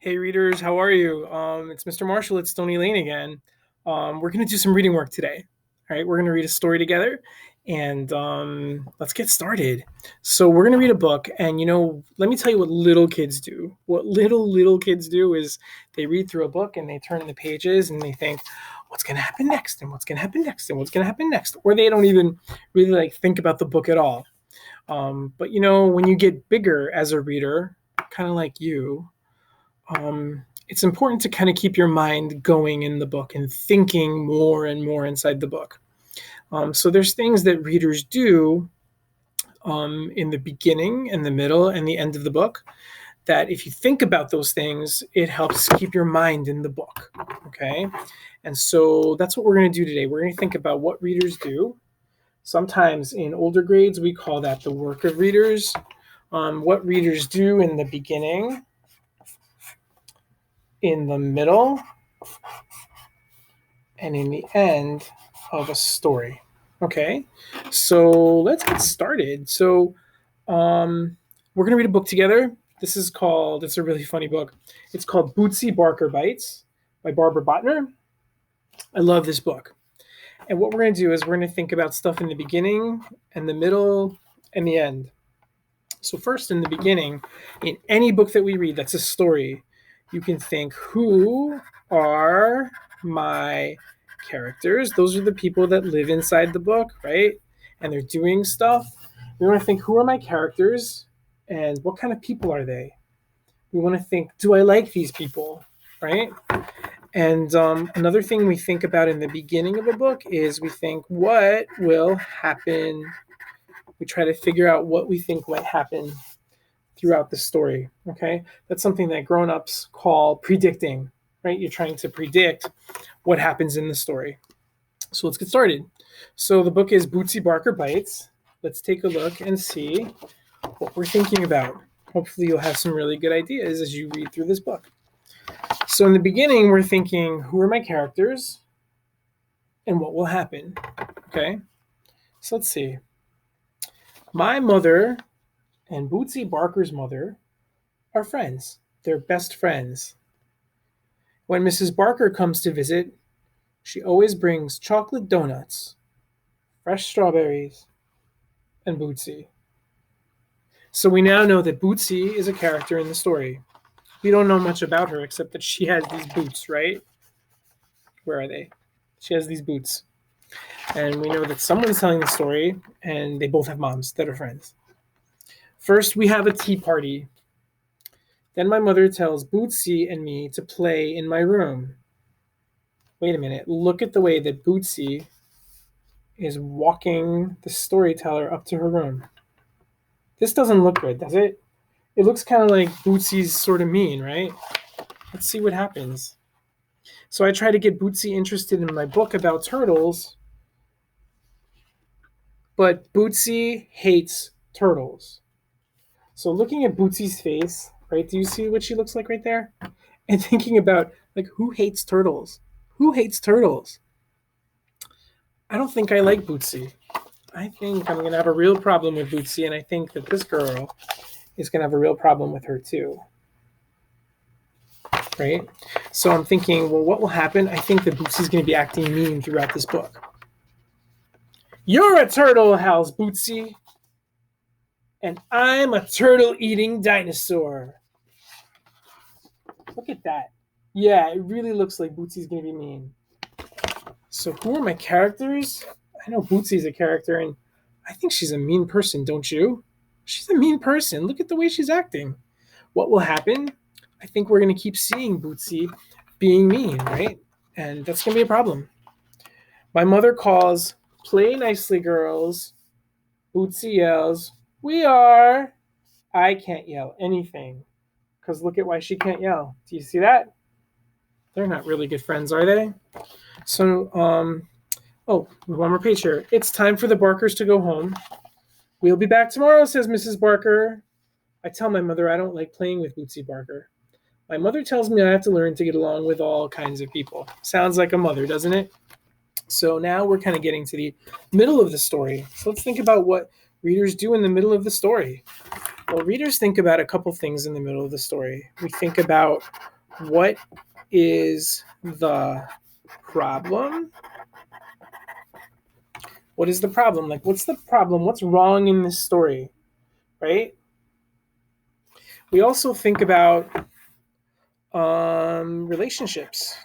Hey readers, how are you? It's Mr. Marshall at Stony Lane again. We're going to do some reading work today. All right, we're going to read a story together, and let's get started. So we're going to read a book, and let me tell you what little kids do. What little kids do is they read through a book and they turn the pages and they think, what's going to happen next, and what's going to happen next, and what's going to happen next, or they don't even really think about the book at all. But when you get bigger as a reader, kind of like you. It's important to kind of keep your mind going in the book and thinking more and more inside the book. So there's things that readers do in the beginning and the middle and the end of the book that if you think about those things, it helps keep your mind in the book. Okay. And so that's what we're going to do today. We're going to think about what readers do. Sometimes in older grades, we call that the work of readers. What readers do in the beginning, in the middle, and in the end of a story. Okay, so let's get started. So we're going to read a book together. It's a really funny book. It's called Bootsy Barker Bites by Barbara Botner. I love this book. And what we're going to do is we're going to think about stuff in the beginning and the middle and the end. So first, in the beginning, in any book that we read that's a story, you can think, who are my characters? Those are the people that live inside the book, right? And they're doing stuff. We want to think, who are my characters and what kind of people are they? We want to think, do I like these people, right? And another thing we think about in the beginning of a book is we think, what will happen? We try to figure out what we think might happen throughout the story. Okay, that's something that grown-ups call predicting, right? You're trying to predict what happens in the story. So let's get started. So the book is Bootsy Barker Bites. Let's take a look and see what we're thinking about. Hopefully you'll have some really good ideas as you read through this book. So in the beginning, we're thinking, who are my characters and what will happen? Okay, so let's see. My mother and Bootsy Barker's mother are friends. They're best friends. When Mrs. Barker comes to visit, she always brings chocolate donuts, fresh strawberries, and Bootsy. So we now know that Bootsy is a character in the story. We don't know much about her except that she has these boots, right? Where are they? She has these boots. And we know that someone's telling the story, and they both have moms that are friends. First, we have a tea party. Then my mother tells Bootsy and me to play in my room. Wait a minute. Look at the way that Bootsy is walking the storyteller up to her room. This doesn't look good, does it? It looks kind of like Bootsy's sort of mean, right? Let's see what happens. So I try to get Bootsy interested in my book about turtles, but Bootsy hates turtles. So looking at Bootsy's face, right, do you see what she looks like right there? And thinking about, who hates turtles? Who hates turtles? I don't think I like Bootsy. I think I'm going to have a real problem with Bootsy, and I think that this girl is going to have a real problem with her too. Right? So I'm thinking, well, what will happen? I think that Bootsy's going to be acting mean throughout this book. You're a turtle, howls Bootsy. And I'm a turtle-eating dinosaur. Look at that. Yeah, it really looks like Bootsy's going to be mean. So who are my characters? I know Bootsy's a character, and I think she's a mean person, don't you? She's a mean person. Look at the way she's acting. What will happen? I think we're going to keep seeing Bootsy being mean, right? And that's going to be a problem. My mother calls, play nicely, girls. Bootsy yells, we are. I can't yell anything, because look at why she can't yell. Do you see that? They're not really good friends, are they? So, one more page here. It's time for the Barkers to go home. We'll be back tomorrow, says Mrs. Barker. I tell my mother I don't like playing with Bootsy Barker. My mother tells me I have to learn to get along with all kinds of people. Sounds like a mother, doesn't it? So now we're kind of getting to the middle of the story. So let's think about what readers do in the middle of the story. Well, readers think about a couple things in the middle of the story. We think about What is the problem? What is the problem? Like, what's the problem? What's wrong in this story, right? We also think about relationships.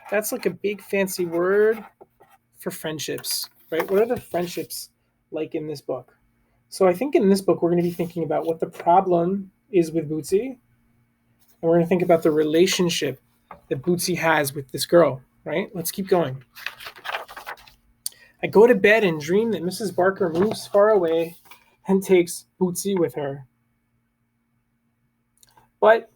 That's like a big fancy word for friendships, right? What are the friendships like in this book? So I think in this book, we're going to be thinking about what the problem is with Bootsy, and we're going to think about the relationship that Bootsy has with this girl, right? Let's keep going. I go to bed and dream that Mrs. Barker moves far away and takes Bootsy with her. But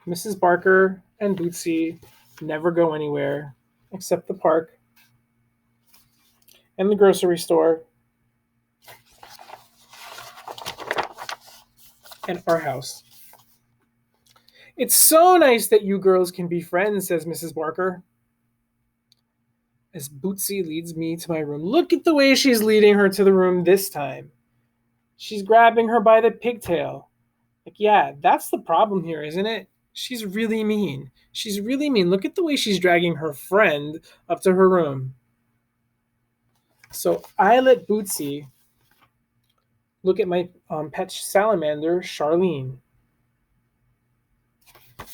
Mrs. Barker and Bootsy never go anywhere except the park and the grocery store and our house. It's so nice that you girls can be friends, says Mrs. Barker, as Bootsy leads me to my room. Look at the way she's leading her to the room this time. She's grabbing her by the pigtail. Like, yeah, that's the problem here, isn't it? She's really mean. She's really mean. Look at the way she's dragging her friend up to her room. So I let Bootsy look at my pet salamander, Charlene. I'm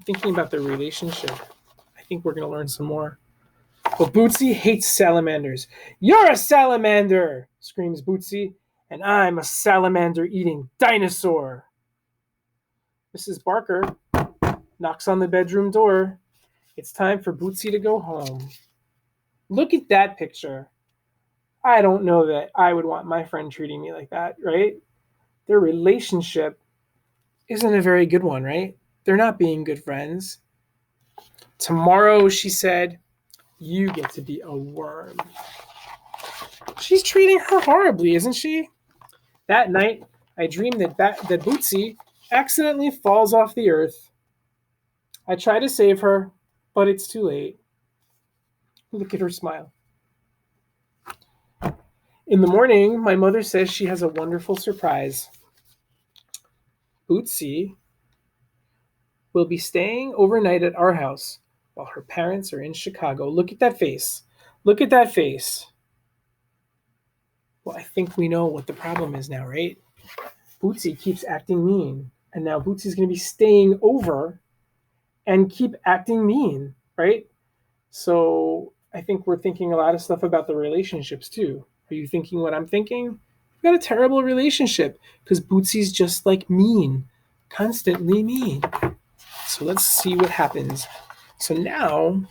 thinking about the relationship. I think we're going to learn some more. But Bootsy hates salamanders. You're a salamander, screams Bootsy, and I'm a salamander-eating dinosaur. Mrs. Barker knocks on the bedroom door. It's time for Bootsy to go home. Look at that picture. I don't know that I would want my friend treating me like that, right? Their relationship isn't a very good one, right? They're not being good friends. Tomorrow, she said, you get to be a worm. She's treating her horribly, isn't she? That night, I dreamed that Bootsy accidentally falls off the earth. I try to save her, but it's too late. Look at her smile. In the morning, my mother says she has a wonderful surprise. Bootsy will be staying overnight at our house while her parents are in Chicago. Look at that face. Look at that face. Well, I think we know what the problem is now, right? Bootsy keeps acting mean, and now Bootsy's going to be staying over and keep acting mean, right? So I think we're thinking a lot of stuff about the relationships too. Are you thinking what I'm thinking? We've got a terrible relationship because Bootsy's just like mean, constantly mean. So let's see what happens. So now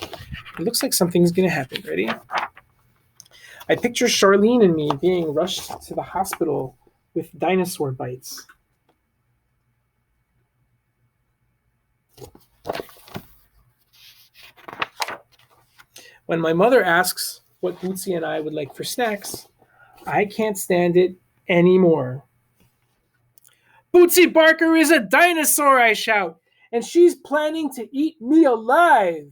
it looks like something's going to happen. Ready? I picture Charlene and me being rushed to the hospital with dinosaur bites. When my mother asks what Bootsy and I would like for snacks, I can't stand it anymore. Bootsy Barker is a dinosaur, I shout, and she's planning to eat me alive.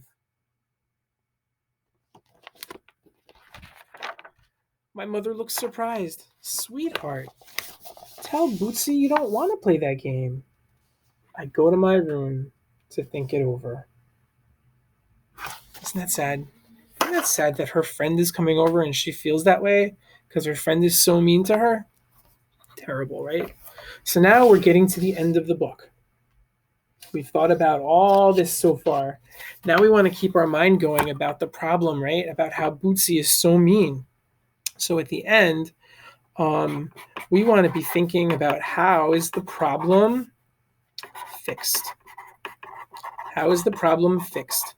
My mother looks surprised. Sweetheart, tell Bootsy you don't want to play that game. I go to my room to think it over. Isn't that sad? Isn't that sad that her friend is coming over and she feels that way because her friend is so mean to her? Terrible, right? So now we're getting to the end of the book. We've thought about all this so far. Now we want to keep our mind going about the problem, right? About how Bootsy is so mean. So at the end, we want to be thinking about how is the problem fixed? How is the problem fixed?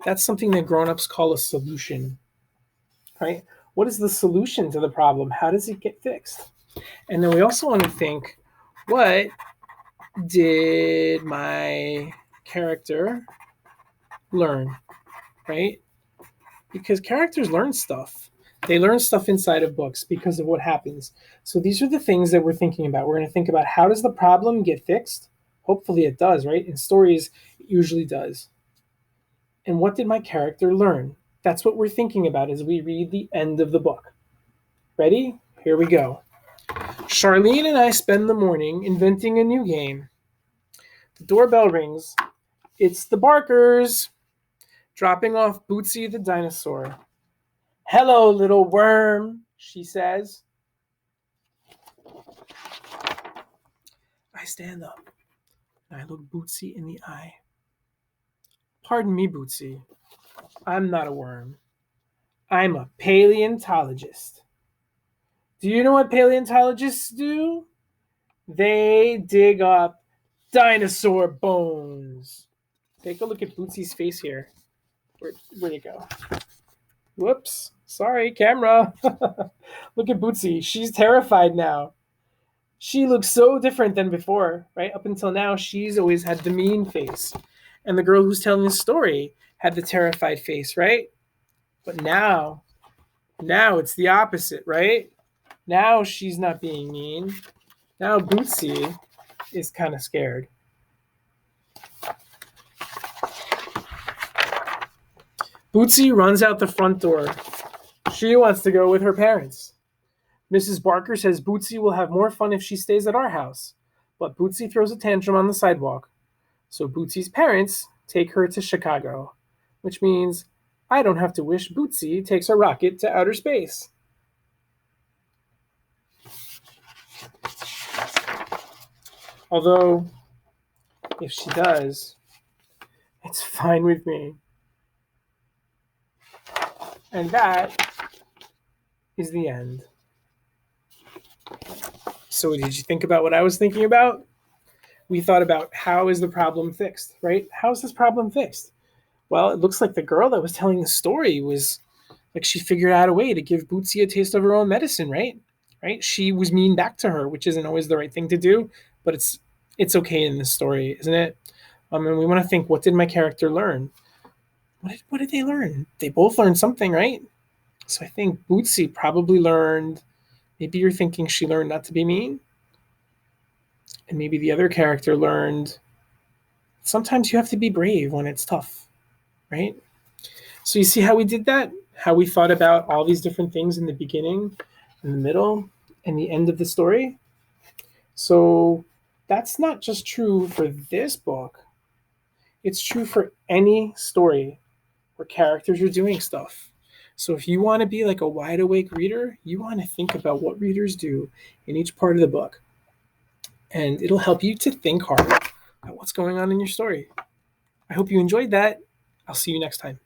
That's something that grown-ups call a solution, right? What is the solution to the problem? How does it get fixed? And then we also want to think, what did my character learn, right? Because characters learn stuff. They learn stuff inside of books because of what happens. So these are the things that we're thinking about. We're going to think about how does the problem get fixed? Hopefully it does, right? In stories, it usually does. And what did my character learn? That's what we're thinking about as we read the end of the book. Ready? Here we go. Charlene and I spend the morning inventing a new game. The doorbell rings. It's the Barkers, dropping off Bootsy the dinosaur. Hello, little worm, she says. I stand up and I look Bootsy in the eye. Pardon me, Bootsy. I'm not a worm. I'm a paleontologist. Do you know what paleontologists do? They dig up dinosaur bones. Take a look at Bootsy's face here. Where'd it go? Whoops. Sorry, camera. Look at Bootsy. She's terrified now. She looks so different than before, right? Up until now, she's always had the mean face. And the girl who's telling the story had the terrified face, right? But now it's the opposite, right? Now she's not being mean. Now Bootsy is kind of scared. Bootsy runs out the front door. She wants to go with her parents. Mrs. Barker says Bootsy will have more fun if she stays at our house, but Bootsy throws a tantrum on the sidewalk. So Bootsy's parents take her to Chicago, which means I don't have to wish Bootsy takes a rocket to outer space. Although, if she does, it's fine with me. And that is the end. So did you think about what I was thinking about? We thought about how is the problem fixed, right? How is this problem fixed? Well, it looks like the girl that was telling the story was like she figured out a way to give Bootsy a taste of her own medicine, right? Right? She was mean back to her, which isn't always the right thing to do, but it's okay in this story, isn't it? And we want to think, what did my character learn? What did they learn? They both learned something, right? So I think Bootsy probably learned, maybe you're thinking she learned not to be mean. And maybe the other character learned sometimes you have to be brave when it's tough, right? So you see how we did that? How we thought about all these different things in the beginning, in the middle, and the end of the story? So that's not just true for this book. It's true for any story where characters are doing stuff. So if you want to be like a wide awake reader, you want to think about what readers do in each part of the book. And it'll help you to think hard about what's going on in your story. I hope you enjoyed that. I'll see you next time.